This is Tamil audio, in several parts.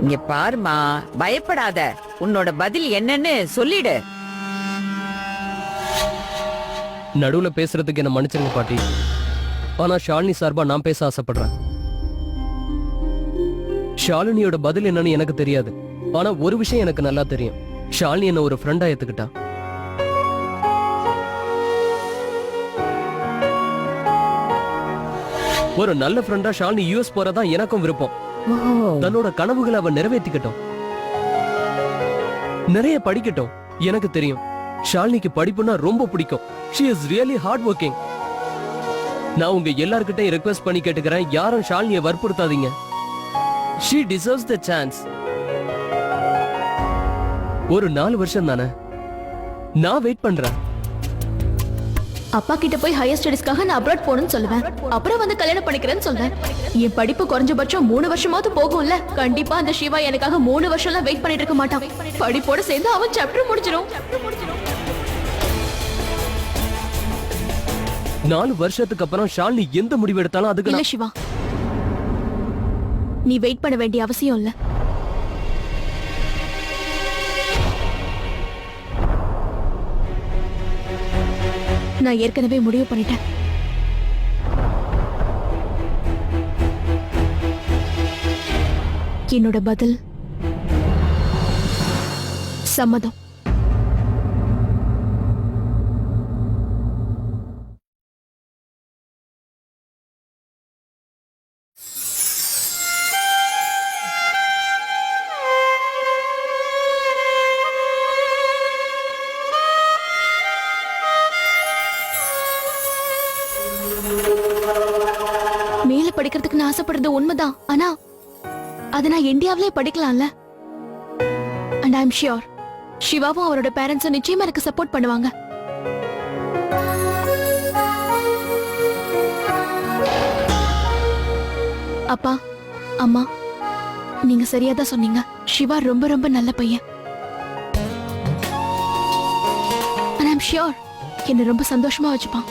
இங்க பாருமா, பயப்படாத. உன்னோட பதில் என்னன்னு சொல்லிடு. நடுவுல பேசுறதுக்கு என்ன மன்னிச்சிருங்க பாட்டி. ஆனா ஷாலினி சார்பா நான் பேச ஆசைப்படுறேன். ஷாலினியோட பதில் என்னன்னு எனக்கு தெரியாது. ஆனா ஒரு விஷயம் எனக்கு நல்லா தெரியும். ஷாலினி என்ன ஒரு ஃப்ரெண்டா ஏத்துக்கிட்டா. ஒரு நல்ல ஃப்ரெண்டா ஷாலினி யூஎஸ் போறதா எனக்கும் விருப்பம். தன்னோட கனவுகளை அவ நிறைவேற்றிக்கட்டும், நிறைய படிக்கட்டும். எனக்கு தெரியும் ஷாலினிக்கு படிப்புனா ரொம்ப பிடிக்கும். she is really hard working. நான் உங்க எல்லார்கிட்டையும் ரெக்வெஸ்ட் பண்ணி கேட்டுக்கிறேன், யாரும் ஷாலினியை வற்புறுத்தாதீங்க. she deserves the chance. ஒரு 4 வருஷம் தானே, நான் வெயிட் பண்றேன். அப்பா கிட்ட போய் ஹையர் ஸ்டடீஸ்க்காக நான் அப்ராட் போகணும்னு சொல்லுவேன். அப்புறம் வந்து கல்யாணம் பண்ணிக்கிறேன்னு சொல்றேன். என் படிப்பு குறைஞ்சபட்சம் 3 வருஷமாவது போகும்ல. கண்டிப்பா அந்த சிவா எனக்காக 3 வருஷம்லாம் வெயிட் பண்ணிட்டு இருக்க மாட்டான். படிப்போட சேர்ந்து அவன் சாப்டர் முடிச்சிடும். 4 வருஷத்துக்கு அப்புறம் ஷாலினி எந்த முடிவு எடுத்தாலும் அதுக்கு இல்ல சிவா, நீ வெயிட் பண்ண வேண்டிய அவசியம் இல்ல. நான் ஏற்கனவே முடிவு பண்ணிட்டேன். என்னோட பதில் சம்மதம். மேல படிக்கிறதுக்கு நான் ஆசைப்படுறது உண்மைதான். ஆனா அதை நான் இந்தியாவிலே படிக்கலாம்ல. அண்ட் ஐ அம் ஷியோர் சிவாவும் அவரோட பேரண்ட்ஸும் நிச்சயமா எனக்கு சப்போர்ட் பண்ணுவாங்க. அப்பா, அம்மா, நீங்க சரியாதான் சொன்னீங்க. சிவா ரொம்ப ரொம்ப நல்ல பையன். அண்ட் ஐ அம் ஷியோர் என்ன ரொம்ப சந்தோஷமா வச்சுப்பான்.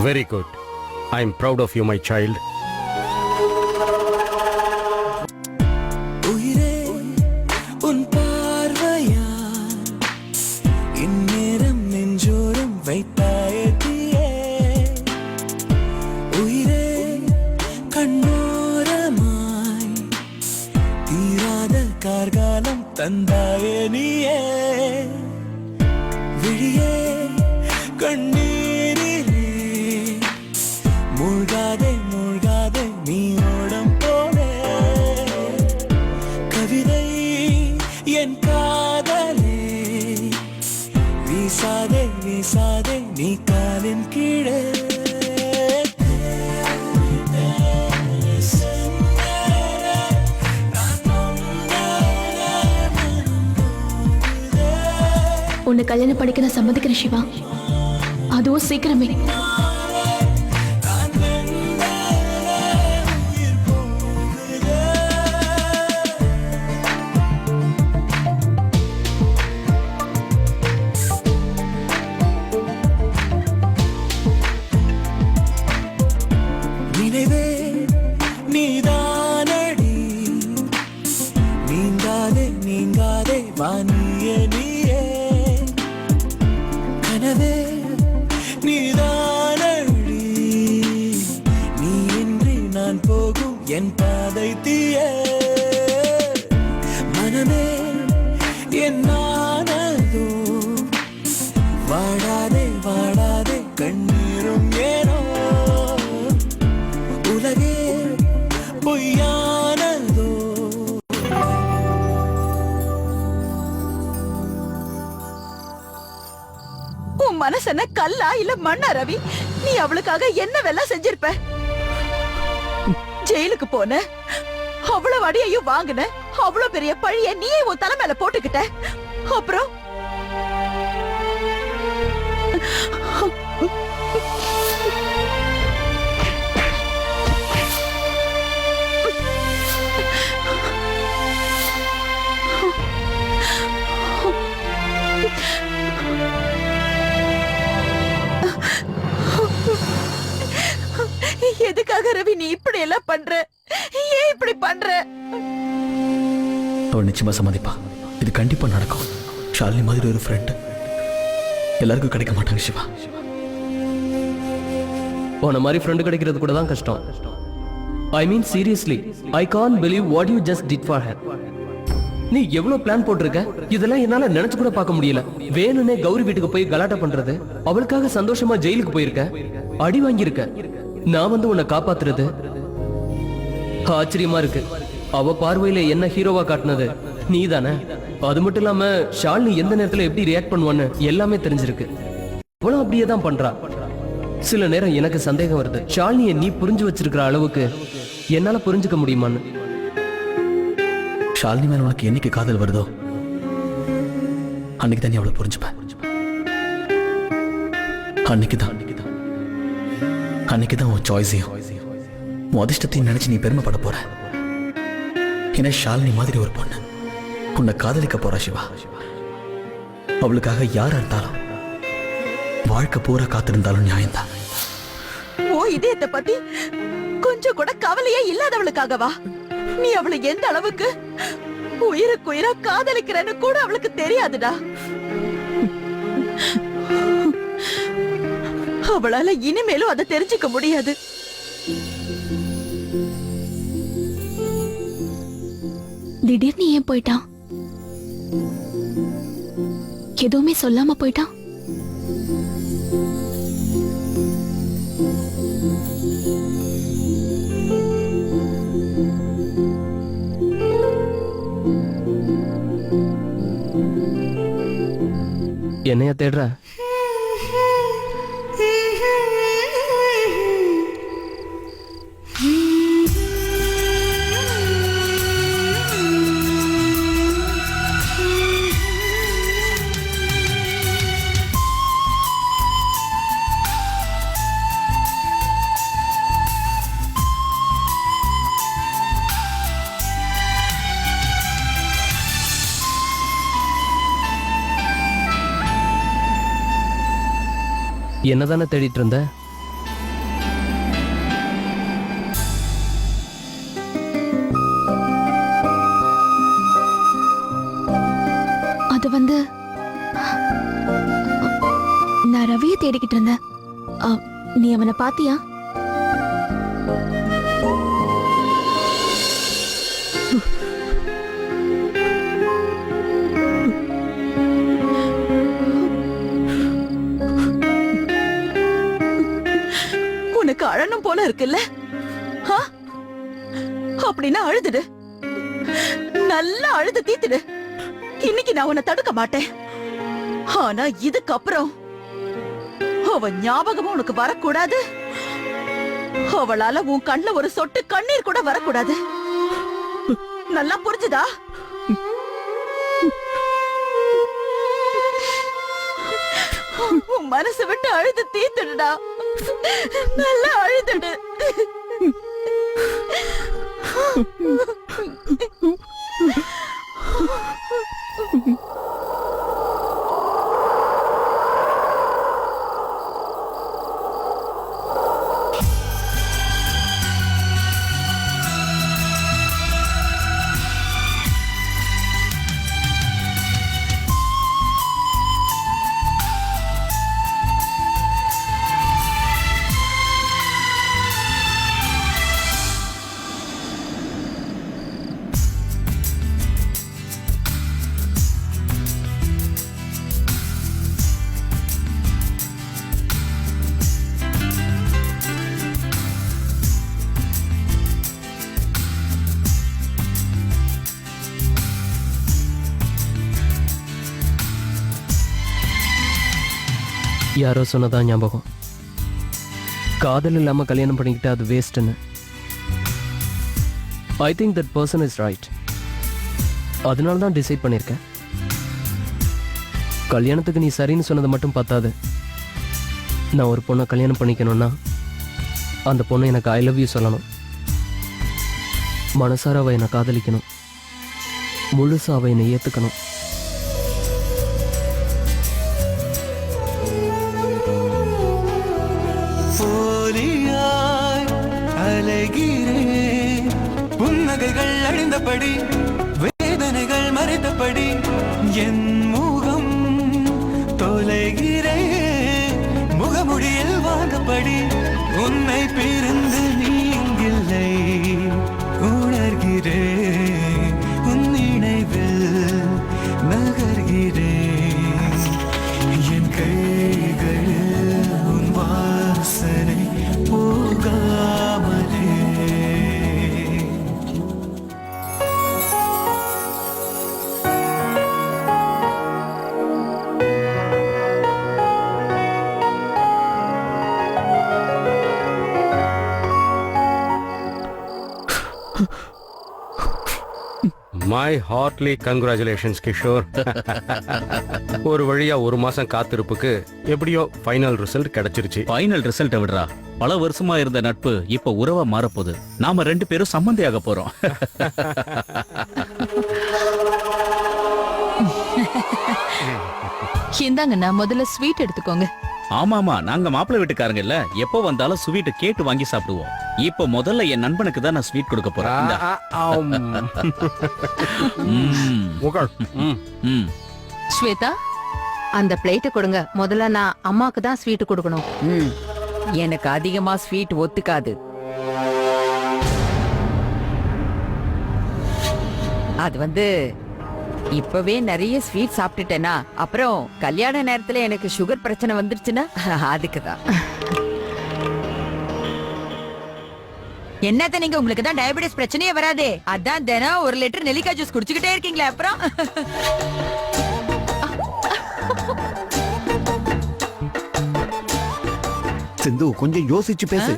Very good. I am proud of you, my child. உயிரே உன் பார்வையா இந்நேரம் நெஞ்சோரம் வைத்தாயதியே. உயிரே கண்ணோரமாய் தீராத கார்காலம் தந்தாயே நீயே. விழியே கண்ணீரிலே மூழ்காதே மூழ்காதே நீ ஓடம் போலே. கவிதை என் காதலே வீசாதே வீசாதே நீ காலின் கீழே. உன்னை கல்யாணம் படிக்க நான் சம்மதிக்கிறேன் சிவா, அதுவும் சீக்கிரமே. நினைவே நீதானடி நீங்காதே நீங்காதே வானியே நீயே. கனவே நீதானடி நீ இன்றி நான் போகும் என் பாதை தீயே. மனமே என்னானதோ வாடாதே வாடாதே கண்ணீரும் ஏனோ. உலகே பொய்யானதோ. உன் மனசு என்ன கல்லா இல்ல மண்ணா ரவி? நீ அவளுக்காக என்ன வேலை செஞ்சிருப்ப? ஜெயிலுக்கு போன, அவ்வளவு அடியையும் வாங்கின, அவ்வளவு பெரிய பழிய நீயே உன் தலை மேல போட்டுக்கிட்ட. அப்புறம் இப்படி எல்லாம் பண்ற? ஏன் இப்படி பண்ற? அவள் நிச்சயமா சம்மதிப்பா. இது கண்டிப்பா நடக்கும். ஷாலினி மாதிரி ஒரு ஃப்ரெண்ட் எல்லாருக்கும் கிடைக்க மாட்டாங்க சிவா. உன மாதிரி ஃப்ரெண்டு கிடைக்கிறது கூட தான் கஷ்டம். I mean seriously, I can't believe what you just did for her. நீ எவ்வளவு பிளான் போட்டிருக்க, இதெல்லாம் என்னால நினைச்சு கூட பார்க்க முடியல. வேணும்னே கௌரி வீட்டுக்கு போய் கலாட்டா பண்றது, அவளுக்காக சந்தோஷமா ஜெயிலுக்கு போயிருக்க, அடி வாங்கியிருக்க, நான் வந்து உன்னை காப்பாத்துறது. ஆச்சரியமா இருக்கு. அவ பார்வையில என்ன ஹீரோவா காட்டினது நீ தானே. அது மட்டும் இல்லாம ஷாலினி எந்த நேரத்துல எப்படி ரியாக்ட் பண்ணுவான்னு எல்லாமே தெரிஞ்சிருக்கு. அவளும் அப்படியே தான் பண்றா. சில நேரம் எனக்கு சந்தேகம் வருது, ஷாலினியை நீ புரிஞ்சு வச்சிருக்கிற அளவுக்கு என்னால புரிஞ்சுக்க முடியுமான்னு. ஷாலினி மேல உனக்கு என்னைக்கு காதல் வருதோ அன்னைக்கு தான் நீ அவளை புரிஞ்சுப்ப. அன்னைக்குதான் உன் சாய்ஸையும் உன் அதிர்ஷ்டத்தையும் நினைச்சு நீ பெருமைப்பட போற. ஏன்னா ஷாலினி மாதிரி ஒரு பொண்ணு உன்னை காதலிக்க போறா சிவா. அவளுக்காக யாரா இருந்தாலும் வாழ்க்கை பூரா காத்திருந்தாலும் நியாயம்தான். ஓ இதயத்தை பத்தி கொஞ்சம் கூட கவலையே இல்லாதவளுக்காகவா நீ அவளை எந்த அளவுக்கு உயிருக்குயிரா காதலிக்கிறன்னு கூட அவளுக்கு தெரியாதுடா. அவளால இனிமேலும் அதை தெரிஞ்சுக்க முடியாது. திடீர்னு ஏன் போயிட்டான்? எதுவுமே சொல்லாம போயிட்டான். என்னைய தேடுற? என்னதானே தேடிட்டு இருந்த? அது வந்து நான் ரவியை தேடிக்கிட்டு இருந்தேன். நீ அவனை பாத்தியா? உனக்கு அழணும் போல இருக்குல்ல? அப்படின்னா அழுதுடு, நல்லா அழுது தீத்துடு. இன்னைக்கு நான் உன்னை தடுக்க மாட்டேன். ஆனா இதுக்கப்புறம் அவ ஞாபகமும் உனக்கு வரக்கூடாது. அவளால உன் கண்ணுல ஒரு சொட்டு கண்ணீர் கூட வரக்கூடாது. நல்லா புரிஞ்சுதா? உன் மனசு விட்டு அழுது தீத்துடுடா. நல்லா அழுதுடு. யாரோ சொன்னதா ஞாபகம், காதல் இல்லாம கல்யாணம் பண்ணிக்கிட்டு அது வேஸ்ட்னு. I think that person is right. அதனால தான் டிசைட் பண்ணியிருக்கேன். கல்யாணத்துக்கு நீ சரின்னு சொன்னது மட்டும் பார்த்தாது. நான் ஒரு பொண்ணை கல்யாணம் பண்ணிக்கணும்னா அந்த பொண்ணு எனக்கு ஐ லவ் யூ சொல்லணும். மனசார அவ என்னை காதலிக்கணும். முழுசா அவ என்னை ஏத்துக்கணும். போலியாய் அலைகிறேன் புன்னகைகள் அழிந்தபடி வேதனைகள் மறைந்தபடி என் முகம் தொலைகிறேன் முகமுடியில் வாழ்ந்தபடி உன்னை பிரிந்து நீங்கில்லை உணர்கிறேன் உன் நினைவில் நகர்கிறேன் என் கைகளில் உன் வாசனை போகாமலே மை ஹார்ட்லி கங்க்ராச்சுலேஷன்ஸ் கிஷோர். ஒரு வழியா ஒரு மாசம் காத்திருப்புக்கு எப்படியோ ஃபைனல் ரிசல்ட் கிடைச்சிருச்சு. ஃபைனல் ரிசல்ட் விடுறா. பல வருஷமா இருந்த நட்பு இப்ப உறவா மாறப்போகுது. நாம 2 பேரும் சம்பந்தியாக போறோம். இந்தாங்கண்ணா முதல்ல ஸ்வீட் எடுத்துக்கோங்க. ஆமாமா, நாங்க மாப்பிள்ளை வீட்டுக்காரங்க இல்ல, எப்போ வந்தாலும் ஸ்வீட் கேட்டு வாங்கி சாப்பிடுவோம். இப்ப முதல்ல என் நண்பனுக்கு தான் நான் ஸ்வீட் கொடுக்க போறேன். இந்தா. ம், உட்கார். ம். ஸ்வேதா அந்த பிளேட்டை கொடுங்க. முதல்ல நான் அம்மாக்கு தான் ஸ்வீட் கொடுக்கணும். எனக்கு அதிகமா ஸ்வீட் ஒத்துக்காது. அது இப்பவே நிறைய ஸ்வீட் சாப்பிட்டுட்டேனா அப்புறம் கல்யாண நேரத்துல எனக்கு சுகர் பிரச்சனை வந்துருச்சுன்னா அதுக்குதான். என்னத்த நீங்க, உங்களுக்கு தான் டயபெட்டிஸ் பிரச்சனையே வராதே, அதான் தினம் 1 லிட்டர் நெல்லிக்காய் ஜூஸ் குடிச்சுக்கிட்டே இருக்கீங்களே. அப்புறம் சிந்து கொஞ்சம் யோசிச்சு பேசு.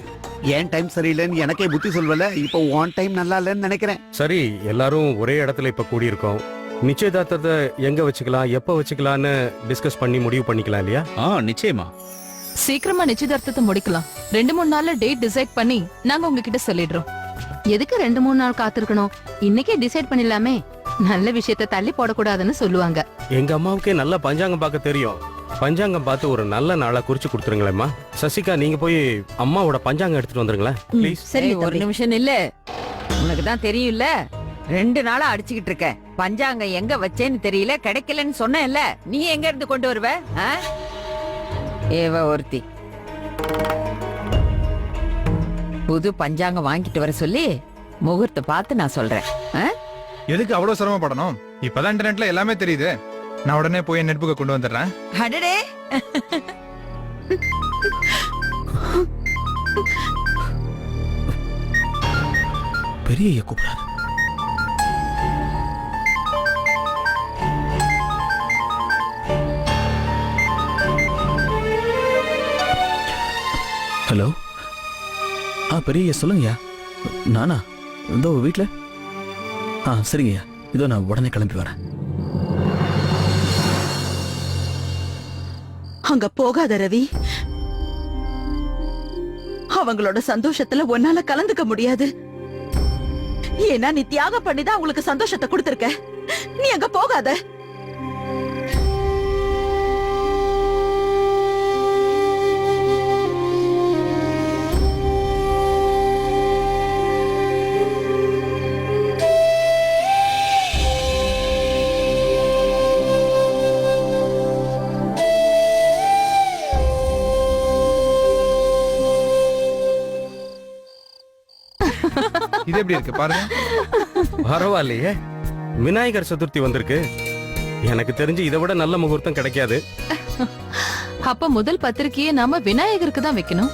ஏன் டைம் சரியில்லைன்னு எனக்கே புத்தி சொல்வல. இப்போ ஒன் டைம் நல்லா இல்லைன்னு நினைக்கிறேன். சரி, எல்லாரும் ஒரே இடத்துல இப்ப கூடி இருக்கோம். நிச்சயதார்த்தத்தை எங்க வச்சுக்கலாம், எப்ப வச்சுக்கலாம்னு டிஸ்கஸ் பண்ணி முடிவு பண்ணிக்கலாம் இல்லையா? நிச்சயமா. சீக்கிரமா நிச்சயதார்த்தத்தை முடிக்கலாம். 2-3 நாள்ல டேட் டிசைட் பண்ணி நாங்க உங்ககிட்ட சொல்லிடுறோம். எதுக்கு 2-3 நாள் காத்திருக்கணும்? இன்னைக்கே டிசைட் பண்ணிடலாமே. நல்ல விஷயத்தை தள்ளி போடக்கூடாதுன்னு சொல்லுவாங்க. எங்க அம்மாவுக்கே நல்ல பஞ்சாங்கம் பார்க்க தெரியும். பஞ்சாங்கம் பார்த்து ஒரு நல்ல நாளா குறிச்சு கொடுத்துருங்களேம்மா. சசிகா, நீங்க போய் அம்மாவோட பஞ்சாங்கம் எடுத்துட்டு வந்துருங்களேன் ப்ளீஸ். சரி, ஒரு நிமிஷம் இல்ல. உனக்கு தான் தெரியும்ல, 2 நாளா அடிச்சுக்கிட்டு இருக்க. பஞ்சாங்கம் எங்க வச்சேன்னு தெரியல, கிடைக்கலன்னு சொன்னேன்ல. நீ எங்க இருந்து கொண்டு வருவ? ஏவ ஒருத்தி புது பஞ்சாங்கம் வாங்கிட்டு வர சொல்லி முகூர்த்த பார்த்து நான் சொல்றேன். எதுக்கு அவ்வளவு சிரமப்படணும்? இப்பதான் இன்டர்நெட்ல எல்லாமே தெரியுது. நான் உடனே போய் நெட் புக்கை கொண்டு வந்துடுறேன். அடடே, பெரிய ஐயா கூப்பிடாரு. ஹலோ. பெரிய ஐயா சொல்லுங்கய்யா. நானா இதோ வீட்டில். சரிங்கய்யா, இதோ நான் உடனே கிளம்பி வரேன். அங்க போகாத ரவி. அவங்களோட சந்தோஷத்துல ஒன்னால கலந்துக்க முடியாது. ஏன்னா நீ தியாகம் பண்ணிதான் அவங்களுக்கு சந்தோஷத்தை கொடுத்திருக்க. நீ அங்க போகாத. இது எப்படி இருக்கு பாருங்க. பரவாயில்லையே, விநாயகர் சதுர்த்தி வந்திருக்கு. எனக்கு தெரிஞ்சு இதை விட நல்ல முகூர்த்தம் கிடைக்காது. அப்ப முதல் பத்திரிக்கையை நாம விநாயகருக்கு தான் வைக்கணும்.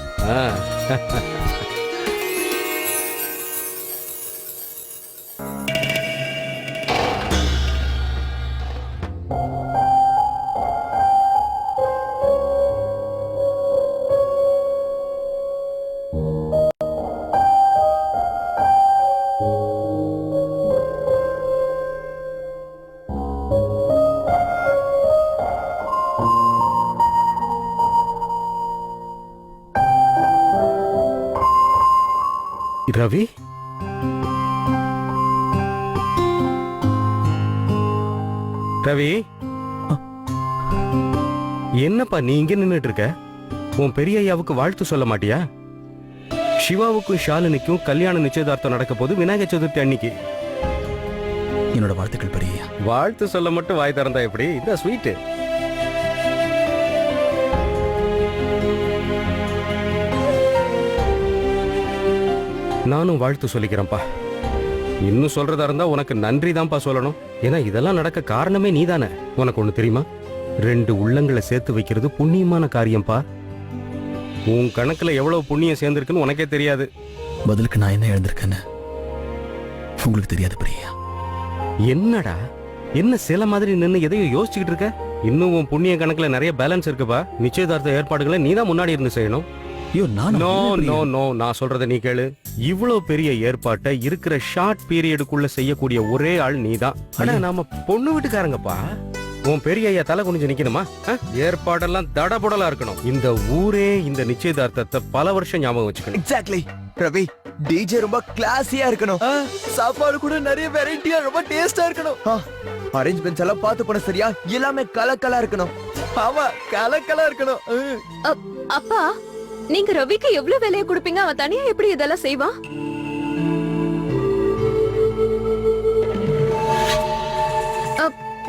ரவி, ரவி, என்னப்பா நீ இங்க நின்னுட்டு இருக்க? உன் பெரிய ஐயாவுக்கு வாழ்த்து சொல்ல மாட்டியா? சிவாவுக்கும் ஷாலினிக்கும் கல்யாண நிச்சயதார்த்தம் நடக்க போது விநாயகர் சதுர்த்தி அன்னைக்கு. என்னோட வாழ்த்துக்கள் பெரிய. வாழ்த்து சொல்ல மட்டும் வாய் திறந்தா எப்படி? இந்த ஸ்வீட்டு. நானும் வாழ்த்து சொல்லிக்கிறேன்ப்பா. இன்னும் சொல்றதா இருந்தா உனக்கு நன்றி தான்ப்பா சொல்லணும். ஏன்னா இதெல்லாம் நடக்க காரணமே நீதானே. உனக்கு ஒண்ணு தெரியுமா? 2 உள்ளங்களை சேர்த்து வைக்கிறது புண்ணியமான காரியம்ப்பா. உன் கணக்குல எவ்வளவு புண்ணியம் சேர்ந்திருக்குன்னு உனக்கே தெரியாது. பதிலுக்கு நான் என்ன எழுந்திருக்கேன்னு உங்களுக்கு தெரியாது பிரியா. என்னடா என்ன சில மாதிரி நின்னு எதையோ யோசிச்சுக்கிட்டு இருக்க? இன்னும் உன் புண்ணிய கணக்குல நிறைய பேலன்ஸ் இருக்குப்பா. நிச்சயதார்த்த ஏற்பாடுகளை நீ தான் முன்னாடி இருந்து செய்யணும். ஐயோ நோ நோ நோ, நான் சொல்றத நீ கேளு. இவ்வளவு பெரிய ஏற்பாட்டை இருக்கிற ஷார்ட் பீரியடுக்குள்ள செய்யக்கூடிய ஒரே ஆள் நீதான். ஆனா நாம பொண்ணு வீட்டுக்காரங்கப்பா. உன் பெரிய ஐயா தலை குனிஞ்சு நிக்கணுமா? ஏற்பாடெல்லாம் தடபுடலா இருக்கணும். இந்த ஊரே இந்த நிச்சயதார்த்தத்தை பல வருஷம் ஞாபகம் வச்சுக்கணும். எக்ஸாக்ட்லி ரவி. டிஜே ரொம்ப கிளாஸியா இருக்கணும். சாப்பாடு கூட நிறைய வெரைட்டியா ரொம்ப டேஸ்டா இருக்கணும். அரேஞ்ச்மெண்ட்ஸ் எல்லாம் பார்த்து போன சரியா? எல்லாமே கலக்கலா இருக்கணும். ஆமா, கலக்கலா இருக்கணும். அப்பா, நீங்க ரவிக்கு எவ்வளவு வேலையை கொடுப்பீங்க? அவன் தனியா எப்படி இதெல்லாம் செய்வான்?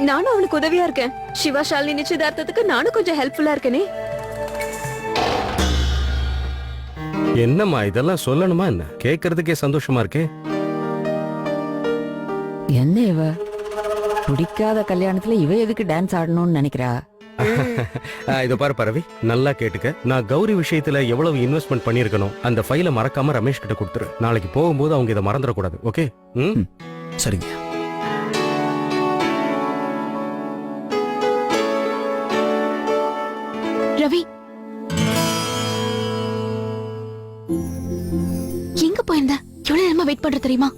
நானும் அவனுக்கு உதவியா இருக்கேன். சிவா ஷாலினி நிச்சயதார்த்தத்துக்கு நானும் கொஞ்சம் ஹெல்ப்ஃபுல்லா இருக்கேனே. என்னம்மா இதெல்லாம் சொல்லணுமா என்ன? கேட்கறதுக்கே சந்தோஷமா இருக்கே. என்ன இவ பிடிக்காத கல்யாணத்துல இவ எதுக்கு டான்ஸ் ஆடணும்னு நினைக்கிறா? இத பாரு பரவி, நல்லா கேட்டுக்க. நான் கௌரி விஷயத்துல எவ்வளவு இன்வெஸ்ட்மெண்ட் பண்ணிருக்கணும் அந்த ஃபைலை மறக்காம ரமேஷ் கிட்ட கொடுத்துரு. நாளைக்கு போகும்போது அவங்க இதை மறந்துடக்கூடாது. ஓகே? சரிங்க. ரவி எங்க போயிருந்த? எவ்வளவு நேரமா வெயிட் பண்ற தெரியுமா?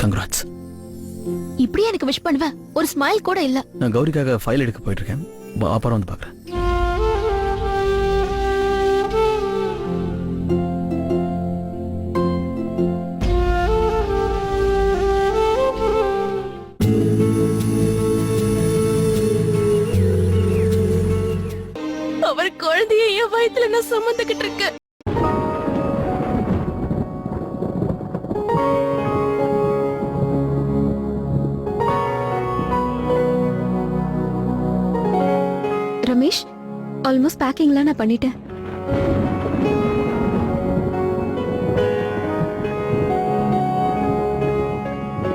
கங்க்ராட்ஸ். இப்படியே எனக்கு விஷ் பண்ணுவ? ஒரு ஸ்மைல் கூட இல்ல. நான் கௌரிக்காக ஃபைல் எடுக்க போயிட்டு இருக்கேன். அப்புறம் வந்து பாக்குறேன். அவர் குழந்தைய என் வயித்துல நான் சுமந்துகிட்டு இருக்கேன். ரமேஷ், ஆல்மோஸ்ட் பேக்கிங்லாம் நான் பண்ணிட்டேன்.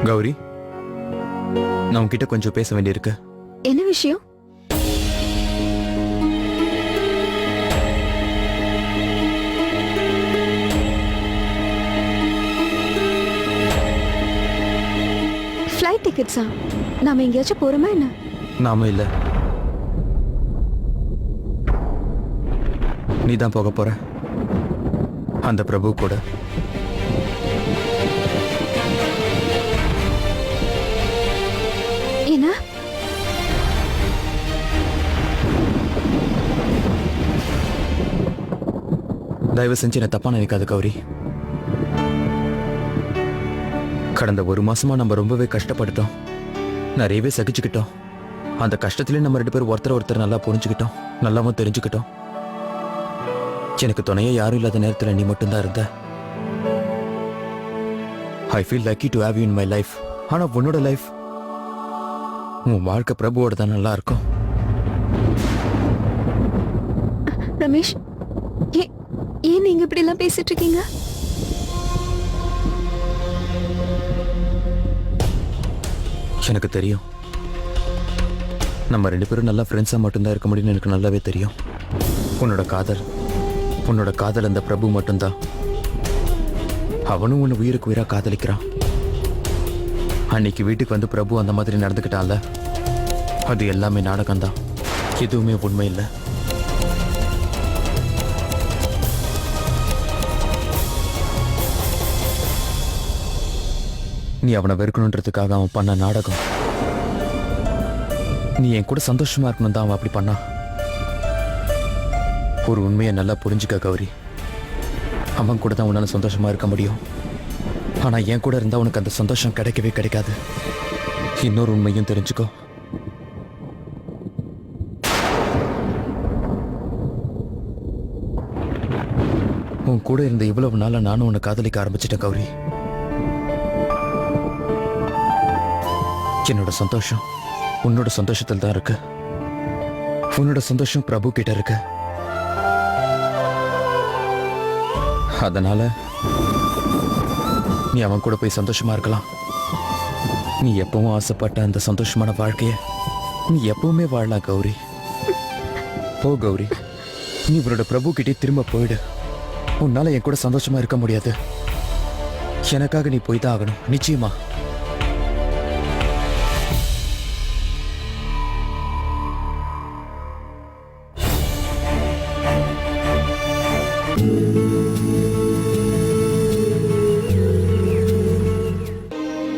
கௌரி, நான் உன்கிட்ட கொஞ்சம் பேச வேண்டியிருக்கு. என்ன விஷயம்? ஃப்ளைட் டிக்கெட்ஸா? நாம எங்கேயாச்சும் போறோமா என்ன? நாம இல்ல, நீ தான் போக போற அந்த பிரபு கூட. என்ன? தயவு செஞ்சு என்ன தப்பா நினைக்காத கௌரி. கடந்த 1 மாசமா நம்ம ரொம்பவே கஷ்டப்பட்டுட்டோம். நிறையவே சகிச்சுக்கிட்டோம். அந்த கஷ்டத்திலே நம்ம 2 பேரும் ஒருத்தர் நல்லா புரிஞ்சுக்கிட்டோம், நல்லாவும் தெரிஞ்சுக்கிட்டோம். எனக்கு துணையே யாரும் இல்லாத நேரத்தில் நீ மட்டும்தான் இருந்த. I feel lucky to have you in my life. ஆனா உன்னோட லைஃப், உன் வாழ்க்கை பிரபுவோட தான் நல்லா இருக்கும். ரமேஷ், ஏன் நீங்க இப்படி எல்லாம் பேசிட்டு இருக்கீங்க? எனக்கு தெரியும், நம்ம 2 பேரும் நல்லா ஃப்ரெண்ட்ஸா மட்டும்தான் இருக்க முடியும்னு எனக்கு நல்லாவே தெரியும். உன்னோட காதல் அந்த பிரபு மட்டும்தான். அவனும் உன்னை உயிருக்கு உயிரா காதலிக்கிறான். அன்னைக்கு வீட்டுக்கு வந்து பிரபு அந்த மாதிரி நடந்துக்கிட்டான்ல, அது எல்லாமே நாடகம்தான், எதுவுமே உண்மை இல்லை. நீ அவனை வெறுக்கணுன்றதுக்காக அவன் பண்ண நாடகம். நீ என் கூட சந்தோஷமா இருக்கணும் தான் அவன் அப்படி பண்ணா. ஒரு உண்மையை நல்லா புரிஞ்சுக்க கௌரி. அவன் கூட தான் உன்னால சந்தோஷமா இருக்க முடியும். ஆனா என் கூட இருந்தா உனக்கு அந்த சந்தோஷம் கிடைக்கவே கிடைக்காது. இன்னொரு உண்மையும் தெரிஞ்சுக்கோ. உன் கூட இருந்த இவ்வளவு நாளா நானும் உன்னை காதலிக்க ஆரம்பிச்சிட்டேன் கௌரி. என்னோட சந்தோஷம் உன்னோட சந்தோஷத்தில் தான் இருக்கு. உன்னோட சந்தோஷம் பிரபு கிட்ட இருக்கு. அதனால நீ அவன் கூட போய் சந்தோஷமா இருக்கலாம். நீ எப்பவும் ஆசைப்பட்ட அந்த சந்தோஷமான வாழ்க்கைய நீ எப்பவுமே வாழலாம் கௌரி. போ கௌரி, நீ இவரோட பிரபு கிட்டே திரும்ப போயிடு. உன்னால என் கூட சந்தோஷமா இருக்க முடியாது. எனக்காக நீ போய் தான் ஆகணும், நிச்சயமா.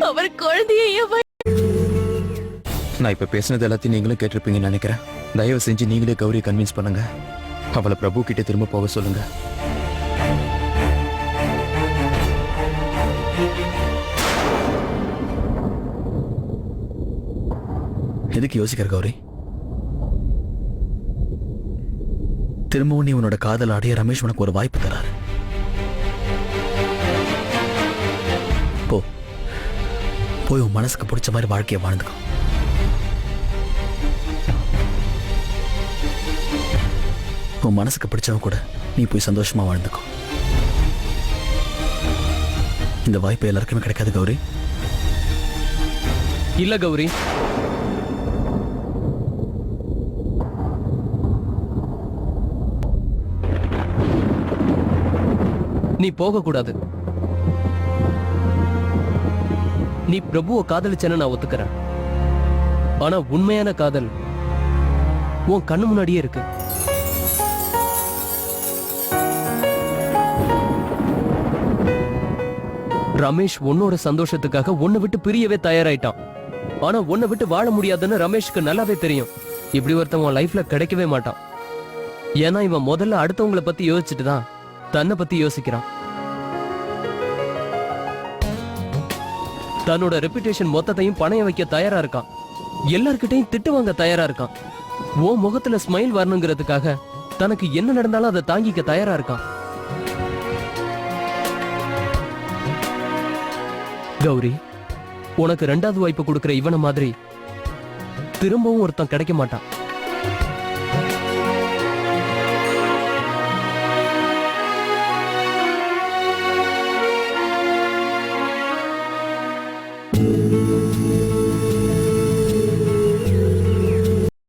அவர் குழந்தைய நான் இப்ப பேசினது எல்லாத்தையும் நீங்களும் கேட்டிருப்பீங்கன்னு நினைக்கிறேன். தயவு செஞ்சு நீங்களே கௌரியை கன்வின்ஸ் பண்ணுங்க. அவளை பிரபு கிட்ட திரும்ப போக சொல்லுங்க. எதுக்கு யோசிக்கிற கௌரி? திரும்பவும் நீ உன்னோட காதல் அடைய ரமேஷ் உனக்கு ஒரு வாய்ப்பு தராரு. போ, போய் உன் மனசுக்கு பிடிச்ச மாதிரி வாழ்க்கையை வாழ்ந்துக்கோ. உன் மனசுக்கு பிடிச்சவன் கூட நீ போய் சந்தோஷமா வாழ்ந்துக்கோ. இந்த வாய்ப்பு எல்லாருக்குமே கிடைக்காது கௌரி. இல்ல கௌரி, நீ போக கூடாது. நீ பிரபுவை காதலிச்சேன்னு நான் ஒத்துக்கிறேன். ஆனா உண்மையான காதல் உன் கண்ணு முன்னாடியே இருக்கு. ரமேஷ் உன்னோட சந்தோஷத்துக்காக உன்னை விட்டு பிரியவே தயாராயிட்டான். ஆனா உன்னை விட்டு வாழ முடியாதுன்னு ரமேஷ்க்கு நல்லாவே தெரியும். இப்படி ஒருத்தன் உன் லைஃப்ல கிடைக்கவே மாட்டான். ஏன்னா இவன் முதல்ல அடுத்தவங்களை பத்தி யோசிச்சுட்டு தான் தன்னை பத்தி யோசிக்கிறான். தன்னோட ரெputation மொத்தத்தையும் பணைய வைக்க தயாரா இருக்கான். எல்லார்கிட்டையும் திட்டு வாங்க தயாரா இருக்கான். ஓ முகத்துல ஸ்மைல் வரணுங்கிறதுக்காக தனக்கு என்ன நடந்தாலும் அதை தாங்கிக்க தயாரா இருக்கான். கௌரி, உனக்கு 2வது வாய்ப்பு கொடுக்கிற இவனை மாதிரி திரும்பவும் ஒருத்தன் கிடைக்க மாட்டான்.